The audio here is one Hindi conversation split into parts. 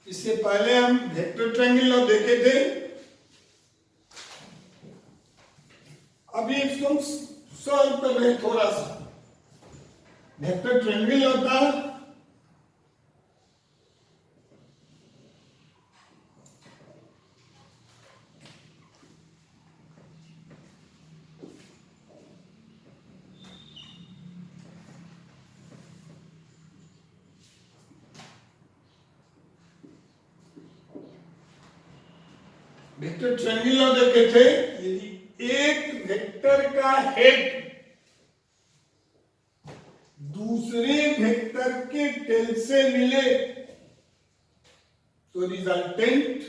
इससे पहले हम वेक्टर ट्रायंगल लॉ देखे थे। अभी इसको हम सॉल्व कर रहे हैं थोड़ा सा। वेक्टर ट्रायंगल लॉ था वेक्टर ट्रायंगल लॉ देखे थे। यदि एक वेक्टर का हेड दूसरे वेक्टर के टेल से मिले तो रिजल्टेंट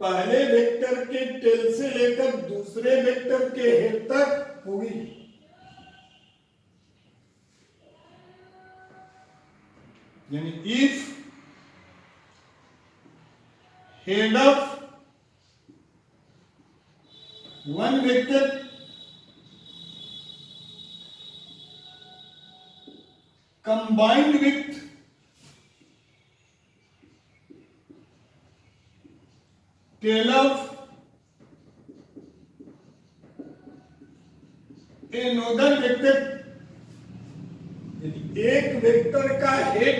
पहले वेक्टर के टेल से लेकर दूसरे वेक्टर के हेड तक होगी। यानी if head of one vector combined with tail of another vector, यदि एक वेक्टर का हेड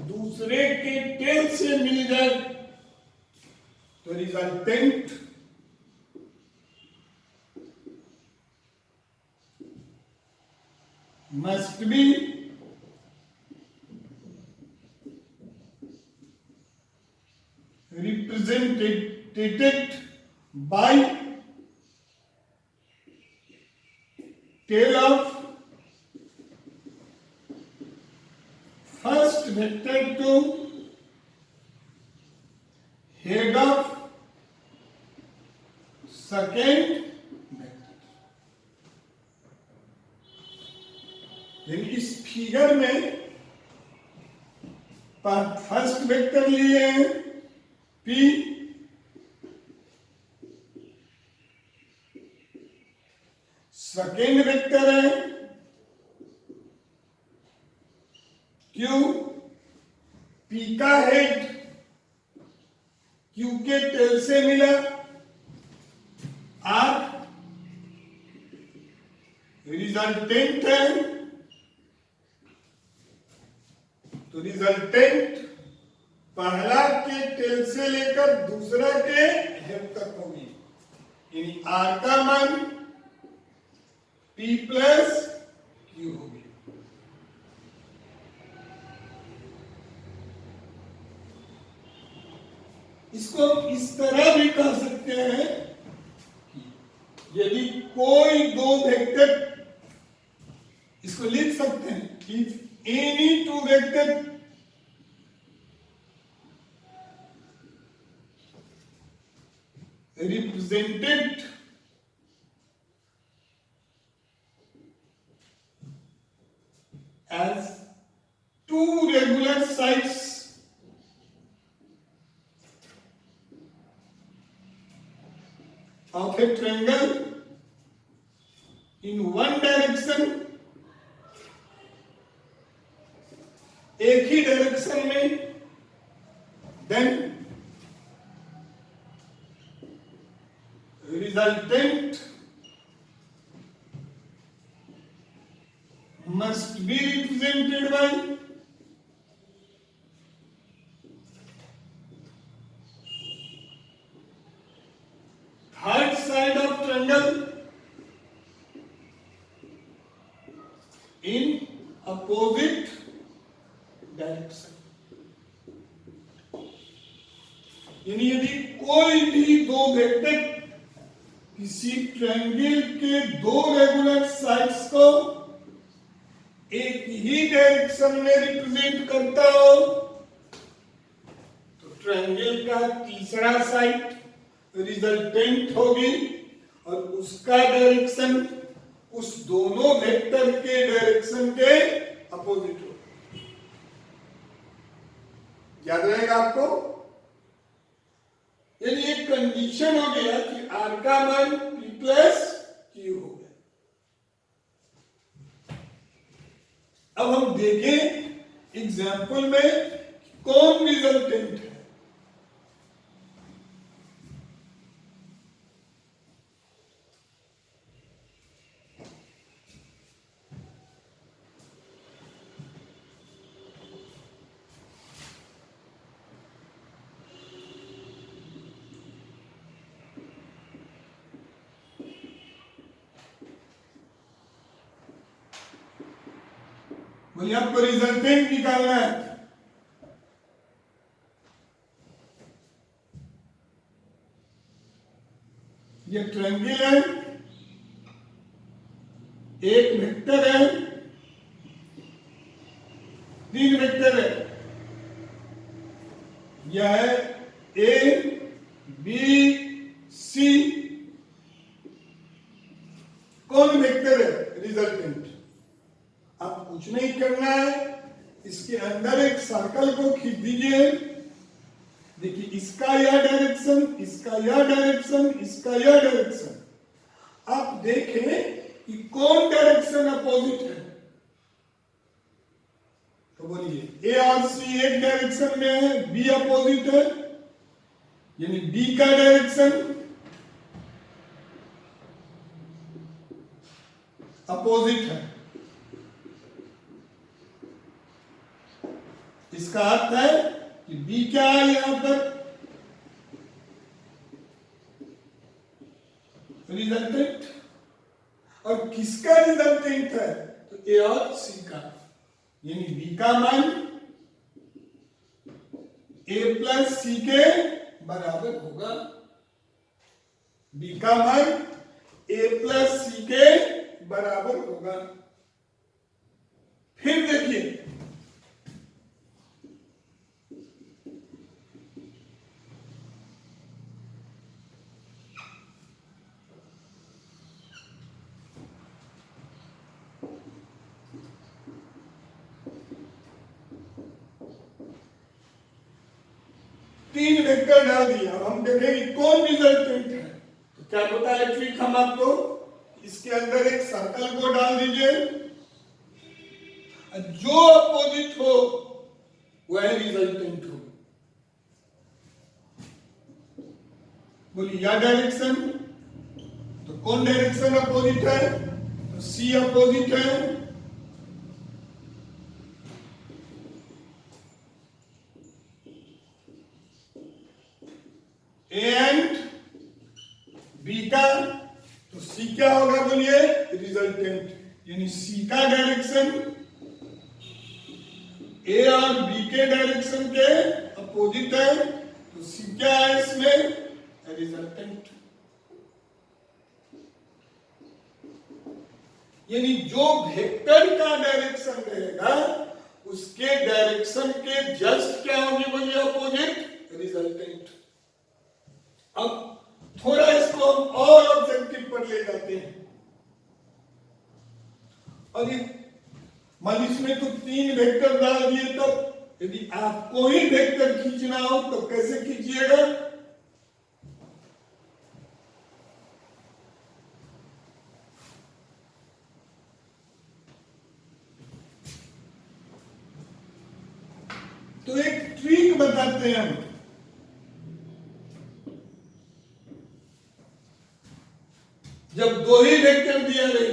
दूसरे के टेल से मिल जाए तो resultant must be represented by tail of first vector to head of second vector. यानी इस फिगर में फर्स्ट वेक्टर लिए हैं P, सेकेंड वेक्टर है Q, P का हेड Q के टेल से मिला R, रिजल्टेंट है तो रिजल्टेंट पहला के टेल से लेकर दूसरा के हेड तक होगी। यानी R का मान P प्लस Q होगी। इसको इस तरह भी कह सकते हैं, यदि कोई दो वेक्टर, इसको लिख सकते हैं, if any two vector represented as two regular sides of a triangle in one direction, एक ही डायरेक्शन में, then resultant must be represented by third side of triangle in opposite direction। यानी यदि कोई भी दो वेक्टर किसी ट्रायंगल के दो रेगुलर साइड्स को एक ही डायरेक्शन में रिप्रेजेंट करता हो तो ट्रायंगल का तीसरा साइड रिजल्टेंट होगी और उसका डायरेक्शन उस दोनों वेक्टर के डायरेक्शन के अपोजिट होगा। याद रहेगा आपको? यानी एक कंडीशन हो गया कि R का मान P प्लस Q हो गया। अब हम देखें एग्जाम्पल में कौन बोलिए आपको रिजल्टेंट निकालना है। ये ट्रायंगल है, एक वेक्टर है, तीन वेक्टर है। यह है ए बी सी, कौन वेक्टर है? रिजल्टेंट। अब कुछ नहीं करना है, इसके अंदर एक सर्कल को खींच दीजिए। देखिए इसका यह डायरेक्शन, इसका यह डायरेक्शन, इसका यह डायरेक्शन। आप देखें कि कौन डायरेक्शन अपोजिट है। तो बोलिए ए और सी एक डायरेक्शन में है, बी अपोजिट है, यानी बी का डायरेक्शन अपोजिट है। इसका अर्थ है कि बी क्या है यहां पर? रिजल्टेंट। और किसका रिजल्टेंट है? तो ए और सी का, यानी बी का मान ए प्लस सी के बराबर होगा। बी का मान ए प्लस सी के बराबर होगा। फिर देखिए तीन वेक्टर डाल दिया। अब हम देखेंगे कौन रिजल्टेंट है। तो क्या बताया ट्रिक हम आपको? इसके अंदर एक सर्कल को डाल दीजिए, जो अपोजिट हो वह रिजल्टेंट हो। बोलिए यह डायरेक्शन, तो कौन डायरेक्शन अपोजिट है? तो सी अपोजिट है। ए एंड बी का, तो सी क्या होगा? बोलिए रिजल्टेंट, यानी सी का डायरेक्शन ए और बी के डायरेक्शन के अपोजिट है, तो सी क्या है इसमें? रिजल्टेंट। यानी जो वेक्टर का डायरेक्शन रहेगा उसके डायरेक्शन के जस्ट क्या होगी? बोलिए अपोजिट, रिजल्टेंट। अब थोड़ा इसको हम और ऑब्जेक्टिव पर ले जाते हैं। और ये मान इसमें तो तीन वेक्टर डाल दिए, तब यदि आपको ही वेक्टर खींचना हो तो कैसे खींचिएगा? तो एक ट्रिक बताते हैं हम। जब दो ही वेक्टर दिया गया,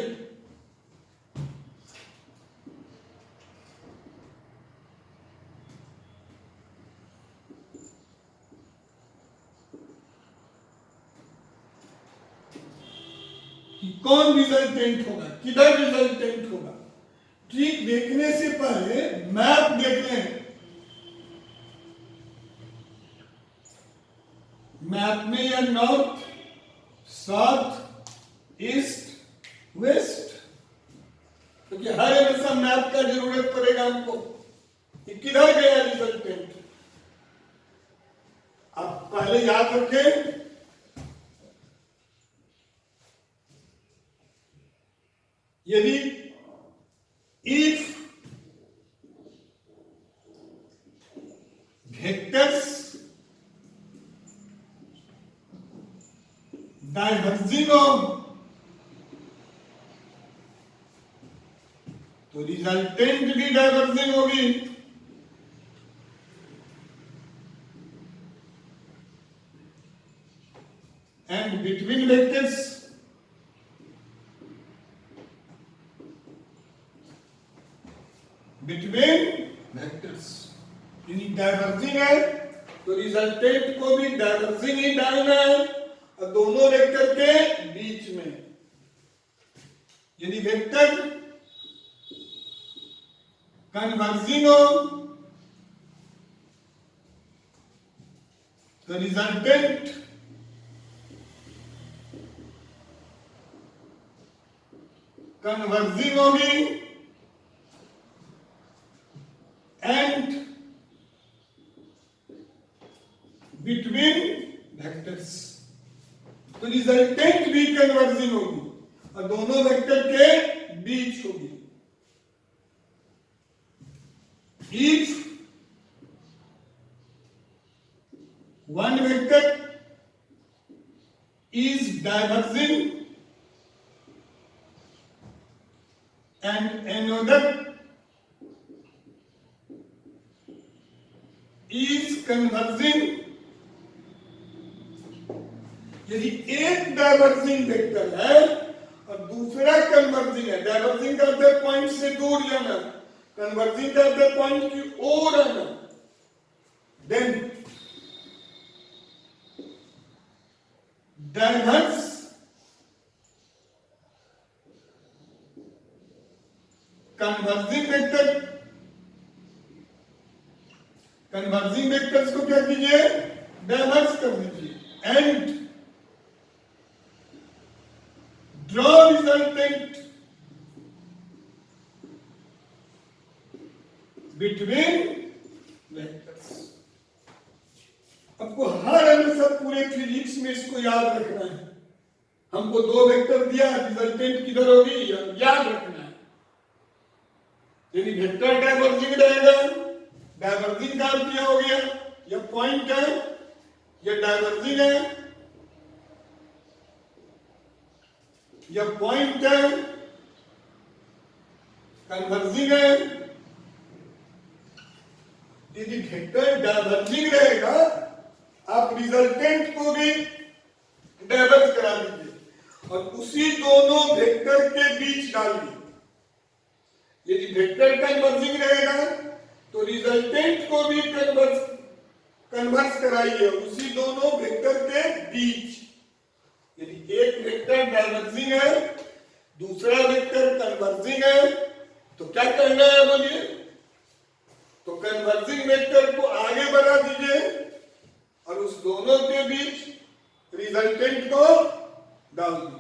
कि कौन रिजल्टेंट होगा, किधर रिजल्टेंट होगा? ट्रिक देखने से पहले मैप देख लें। मैप में यह नॉर्थ, साउथ, ईस्ट, वेस्ट, क्योंकि हर हमेशा मैप का जरूरत पड़ेगा हमको कि किधर गया रिजल्टेंट। आप पहले याद रखें, यदि इफ वेक्टर्स डाइवर्जिंग ऑफ, तो रिजल्टेंट भी डाइवर्जिंग होगी। And between vectors, between vectors यानी डाइवर्जिंग है, तो रिजल्टेंट को भी डाइवर्जिंग ही डालना है, और दोनों वेक्टर के बीच में। यदि vector converging of the resultant converging होगी and between vectors, तो रिजल्टेंट भी कन्वर्जिंग होगी और दोनों वेक्टर के बीच होगी। If one vector is diverging and another is converging, यदि एक डाइवर्जिंग वेक्टर है और दूसरा कन्वर्जिंग है, डाइवर्जिंग का अर्थ है पॉइंट से दूर जाना, कन्वर्जिंग का अर्थ है पॉइंट की ओर आना, देन डाइवर्स कन्वर्जिंग वेक्टर्स को क्या कीजिए, डाइवर्स कर दीजिए and draw resultant between vectors। आपको हर हमेशा पूरे फिजिक्स में इसको याद रखना है। हमको दो वेक्टर दिया, रिजल्टेंट किधर होगी याद रखना है। यदि वेक्टर डाइवर्जिंग रहेगा, डाइवर्जिंग का अर्थ क्या हो गया, यह पॉइंट है, यह डाइवर्जिंग है, यह पॉइंट है, कन्वर्जिंग है। यदि वेक्टर डाइवर्जिंग रहेगा, आप रिजल्टेंट को भी डाइवर्ज करा दीजिए और उसी दोनों वेक्टर के बीच डालिए। यदि वेक्टर कन्वर्जिंग रहेगा तो रिजल्टेंट को भी कन्वर्ज कराइए उसी दोनों वेक्टर के बीच। यदि एक वेक्टर डाइवर्जिंग है, दूसरा वेक्टर कन्वर्जिंग है, तो क्या करना है बोलिए, तो कन्वर्जिंग वेक्टर को आगे बढ़ा दीजिए और उस दोनों के बीच रिजल्टेंट को डाल दीजिए।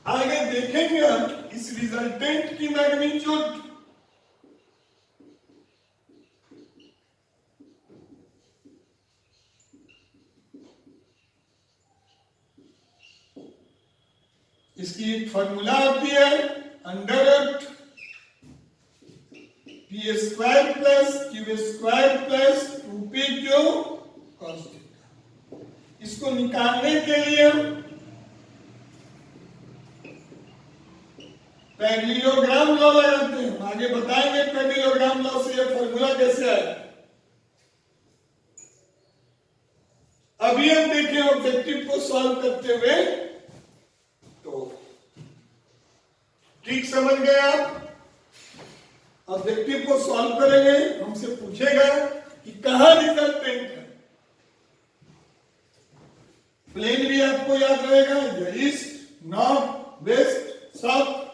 आगे देखेंगे हम इस रिजल्टेंट की मैग्नीट्यूड। इसकी एक फॉर्मूला होती है under P square plus Q square plus 2p Q cos theta. इसको निकालने के लिए हम पैरेललोग्राम लॉ लगाते हैं। आगे बताएंगे पैरेललोग्राम लॉ से यह फॉर्मूला कैसे है। अभी हम देखें ऑब्जेक्टिव को सॉल्व करते हुए, तो ठीक समझ गए आप। ऑब्जेक्टिव को सॉल्व करेंगे, हमसे पूछेगा कि कहां रिजल्टेंट है। प्लेन भी आपको याद रहेगा, ईस्ट, नॉर्थ, वेस्ट, साउथ।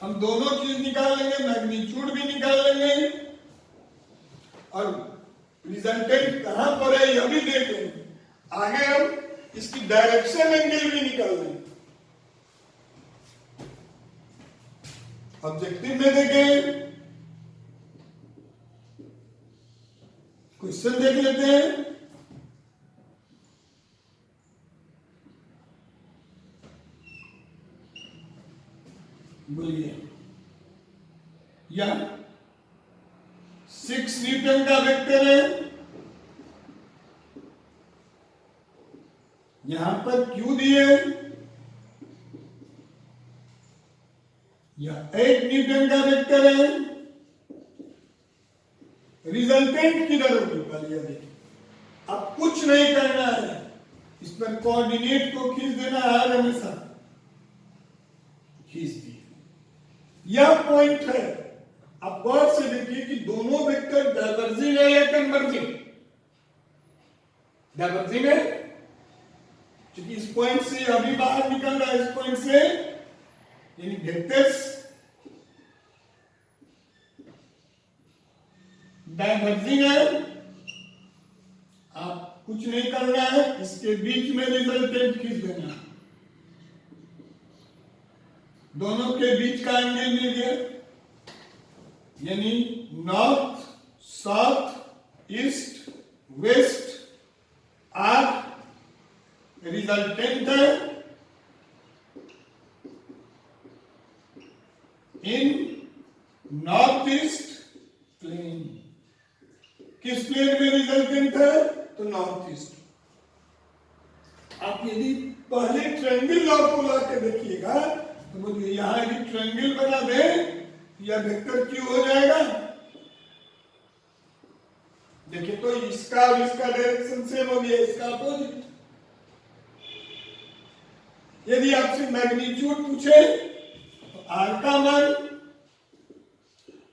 हम दोनों चीज निकाल लेंगे, मैग्नीट्यूड भी निकाल लेंगे और रिजल्टेंट कहां पर है यह भी देख लेंगे। आगे हम इसकी डायरेक्शन एंगल भी निकाल लेंगे। ऑब्जेक्टिव में देखें, क्वेश्चन देख लेते हैं। बोलिए, या 6 न्यूटन का वेक्टर है, यहां पर क्यू दिए, या 8 न्यूटन का वेक्टर है। रिजल्टेंट किधर होगी पहले देखिए। अब कुछ नहीं करना है, इस पर कोऑर्डिनेट को खींच देना है, हमेशा खींच दिए। यह पॉइंट है। अब गौर से देखिए कि दोनों वेक्टर डाइवर्जिंग है या कन्वर्जिंग। डाइवर्जिंग है क्योंकि इस पॉइंट से अभी बाहर निकल रहा है, इस पॉइंट से, यानी वेक्टर्स डाइवर्जिंग है, आप कुछ नहीं करना है, इसके बीच में रिजल्टेंट खींच देना, दोनों के बीच का एंगल मिल गया, यानी north south east waste are resultant है इन नॉर्थ ईस्ट प्लेन। किस प्लेन में रिजल्टेंट है? तो नॉर्थ ईस्ट। आप यदि पहले ट्रायंगल लॉ को ला के देखिएगा तो बोलिए यहां यदि ट्रायंगल बना दे या वेक्टर क्यू हो जाएगा। देखिए तो इसका और इसका डायरेक्शन सेम हो गया, इसका अपोजिट। यदि आपसे मैग्नीट्यूड पूछे तो आर का मान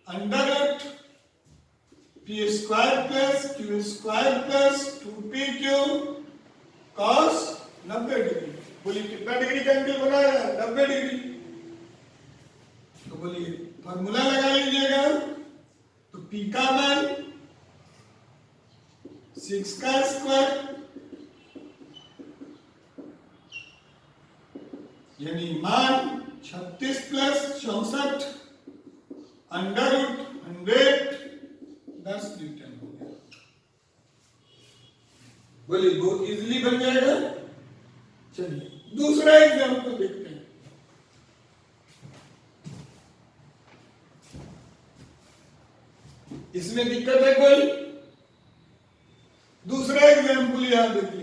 under root P square plus Q square plus 2pq cos 90 degree. बोलिए कितना डिग्री का एंगल बना रहा है? 90 डिग्री। तो बोलिए फॉर्मूला लगा लीजिएगा। तो पी का मान 6 का स्क्वायर यानी मान 36 प्लस 64 अंडर रूट 100 10 न्यूटन हो गया। बोलिए बहुत इजीली बन जाएगा। चलिए दूसरा एग्जाम्पल देखते हैं। इसमें दिक्कत है कोई? दूसरा एग्जाम्पल यहां देखिए।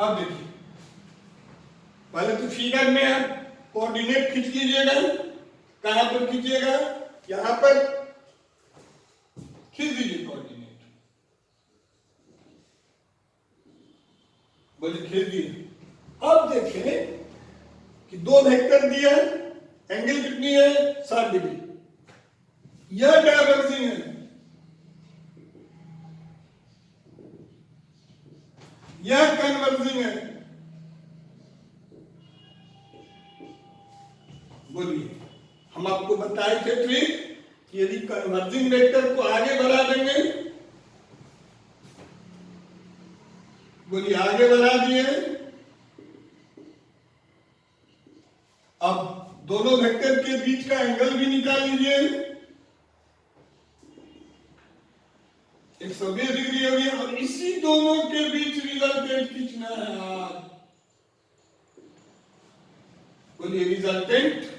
अब देखिए पहले तो फिगर में आप कोऑर्डिनेट खींच लीजिएगा। कहां पर खींचिएगा? यहां पर खींच दीजिए कोऑर्डिनेट। बोलिए खींच दिए। अब देखें कि दो वेक्टर दिया, एंगल कितनी है? 60 डिग्री। यह डाइवर्जिंग है, यह कन्वर्जिंग है। बोलिए हम आपको बताए थे ट्रिक कि यदि कन्वर्जिंग वेक्टर को आगे बढ़ा देंगे, बोलिए आगे बढ़ा दिए। अब दोनों वेक्टर के बीच का एंगल भी निकाल लीजिए। 120 डिग्री हो गया और इसी दोनों के बीच रिजल्टेंट खींचना है आज। बोलिए रिजल्टेंट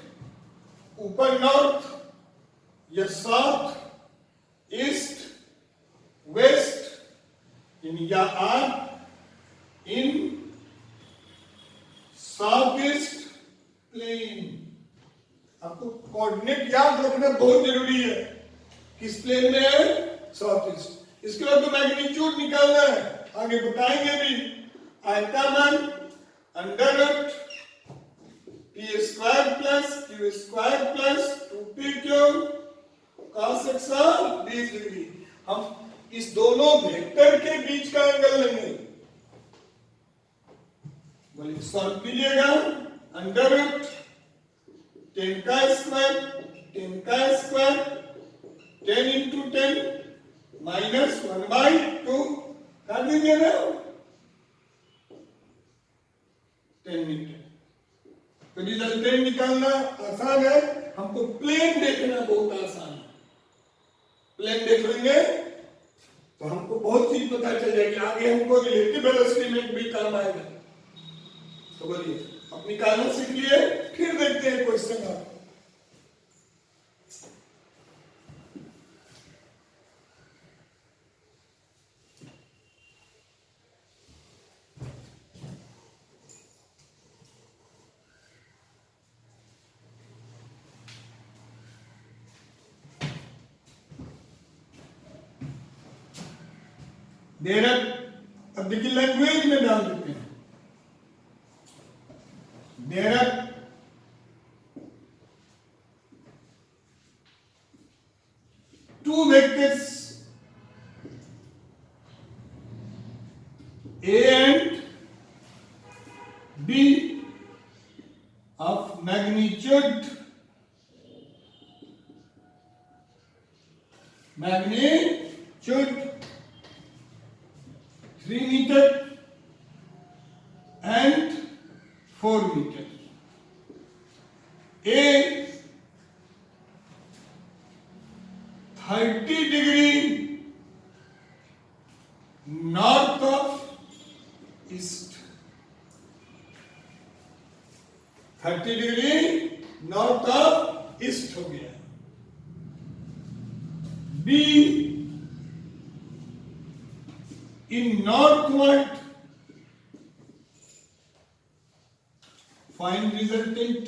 ऊपर नॉर्थ या साउथ ईस्ट वेस्ट या or in south east plane. आपको कोऑर्डिनेट याद रखना बहुत जरूरी है। किस प्लेन में है? South east. इसके बाद तो मैग्नीट्यूड निकालना है, आगे बताएंगे भी। आयतामान under root P square plus Q square plus 2pq cos 120 degree. हम इस दोनों वेक्टर के बीच का एंगल लेंगे। बोलिए सॉल्व कीजिएगा। अंडर रूट 10 का स्क्वायर 10 का स्क्वायर 10 इंटू 10 माइनस 1/2 कर दीजिए ना, 10 मीटर। तो रिजल्टेंट निकालना आसान है, हमको प्लेन देखना बहुत आसान है। प्लेन देख लेंगे तो हमको बहुत चीज पता चल जाएगी। आगे हमको रिलेटिव वेलोसिटी भी काम आएगा। तो बोलिए अब निकालना सीख लिए, फिर देखते हैं क्वेश्चन आप। अब देखिए लैंग्वेज में डाल देते हैं। there are two vectors A and B of magnitude 3 meter and 4 meter. A 30 degree north of east, 30 degree north of east हो गया. Be in northward, find resultant.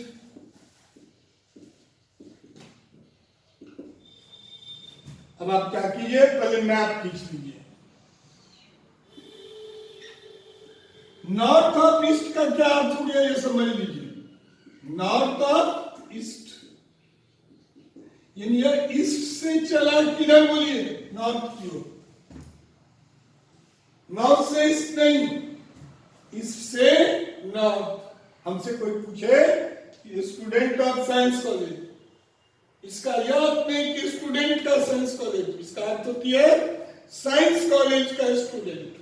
अब आप क्या कीजिए, पहले मैप खींच लीजिए. नॉर्थ ऑफ ईस्ट का क्या अर्थ हो गया ये समझ लीजिए. नॉर्थ ऑफ ईस्ट यानी यह ईस्ट से चला किधर, बोलिए, नॉर्थ की ओर. नॉर्थ से ईस्ट नहीं, ईस्ट से नॉर्थ. हमसे कोई पूछे कि स्टूडेंट ऑफ साइंस कॉलेज, इसका यह अर्थ नहीं कि स्टूडेंट का साइंस कॉलेज, इसका अर्थ होती है साइंस कॉलेज का स्टूडेंट.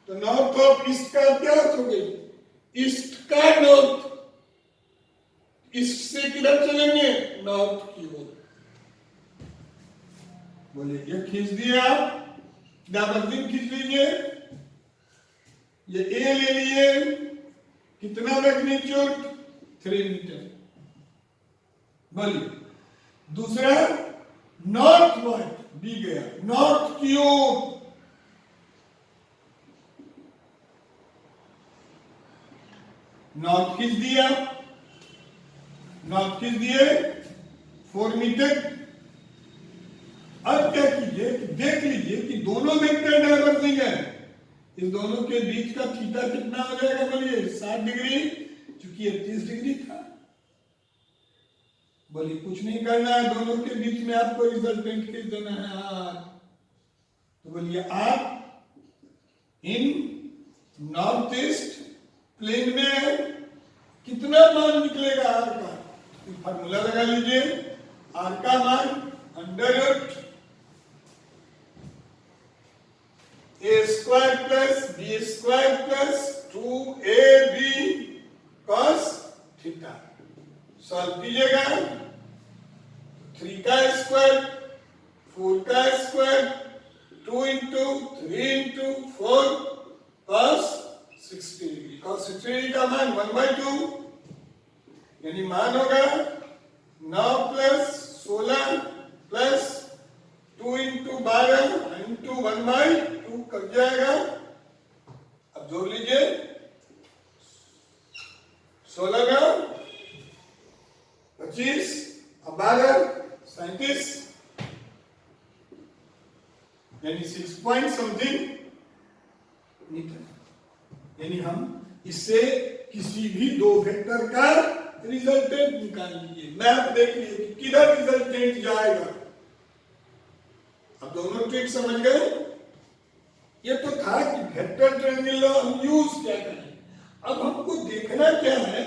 तो नॉर्थ ऑफ ईस्ट का क्या अर्थ हो गई, ईस्ट का नॉर्थ. ईस्ट से किधर चलेंगे, नॉर्थ की ओर. बोले ये खींच दिए आप, डायवर्जिंग खींच लीजिए. ये ए ले लिए, कितना मैग्नीट्यूड, 3 मीटर. बोलिए दूसरा नॉर्थ वर्ड, बी गया नॉर्थ की ओर. नॉर्थ खींच दिया, नॉर्थ खींच दिए 4 मीटर. अब क्या कीजिए, देख लीजिए कि दोनों वेक्टर डायवर्जिंग है. इस दोनों के बीच का थीटा कितना हो जाएगा, बोलिए 60 डिग्री, क्योंकि ये 30 डिग्री था. बोलिए कुछ नहीं करना है, दोनों के बीच में आपको रिजल्टेंट खींच देना है आर. तो बोलिए R in north east plane में कितना मान निकलेगा आर का. फॉर्मूला लगा लीजिए. आर का मान under root A square plus B square plus 2ab cos theta. Solve कीजिएगा. 3 का स्क्वायर, 4 का square, 2 into 3 into 4 cos 60 degree. cos 60 degree का मान 1/2, यानी मान होगा 9 plus 16 plus 2 into 12 into 1/2 cut जाएगा. अब जोड़ लीजिए, 16 का 25, अब 12 37, यानी 6 पॉइंट समथिंग मीटर. यानी हम इससे किसी भी दो वेक्टर का रिजल्टेंट निकाल लीजिए. मैप देख लीजिए किधर रिजल्टेंट जाएगा. अब दोनों ट्रिक समझ गए. ये तो था कि वेक्टर ट्रायंगल लॉ हम यूज क्या करें. अब हमको देखना क्या है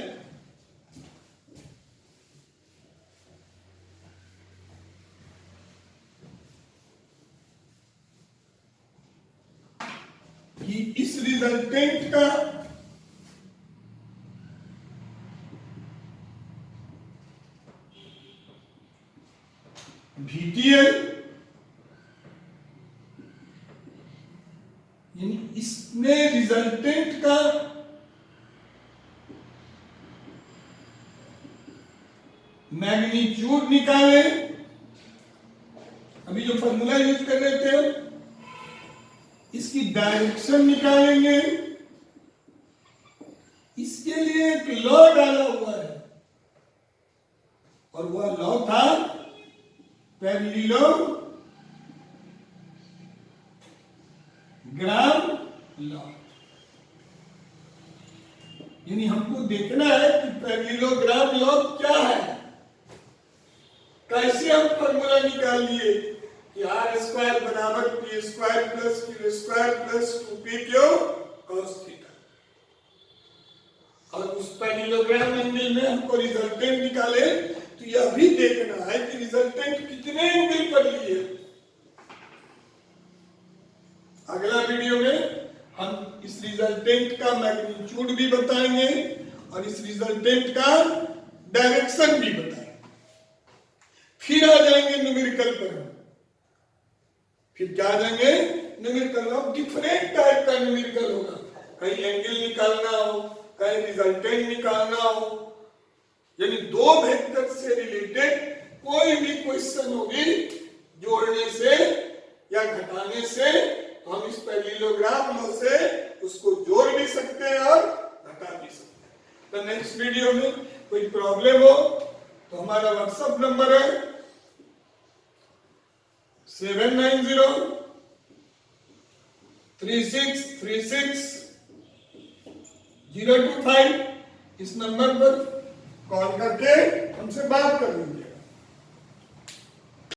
कि इस रिजल्टेंट का VTL यानी इसमें रिजल्टेंट का मैग्नीट्यूड निकाले. अभी जो फॉर्मूला यूज कर रहे थे, इसकी डायरेक्शन निकालेंगे. इसके लिए एक लॉ डाला हुआ है और वह लॉ था पैरेललोग्राम लॉ. यानी हमको देखना है कि पैरेललोग्राम लॉग क्या है। कैसे हम फॉर्मूला निकाल लिए कि आर स्क्वायर बराबर P square plus Q square plus 2p Q cos theta. और उस पैरेललोग्राम एंगल में हमको रिजल्टेंट निकाले, तो यह भी देखना है कि रिजल्टेंट कितने एंगल पर लिए। अगला वीडियो में हम इस रिजल्टेंट का मैग्नीट्यूड भी बताएंगे और इस रिजल्टेंट का डायरेक्शन भी बताएंगे। फिर आ जाएंगे न्यूमेरिकल पर। फिर क्या आ जाएंगे न्यूमेरिकल। अब डिफरेंट टाइप का न्यूमेरिकल होगा, कहीं एंगल निकालना हो, कहीं रिजल्टेंट निकालना हो, यानी दो वेक्टर से रिलेटेड कोई भी क्वेश्चन होगी जोड़ने से या घटाने से, हम इस पैरेललोग्राम लॉ से उसको जोड़ भी सकते हैं और घटा भी सकते हैं। तो नेक्स्ट वीडियो में कोई प्रॉब्लम हो तो हमारा व्हाट्सएप नंबर है 7903636 025। इस नंबर पर कॉल करके हमसे बात कर लीजिए।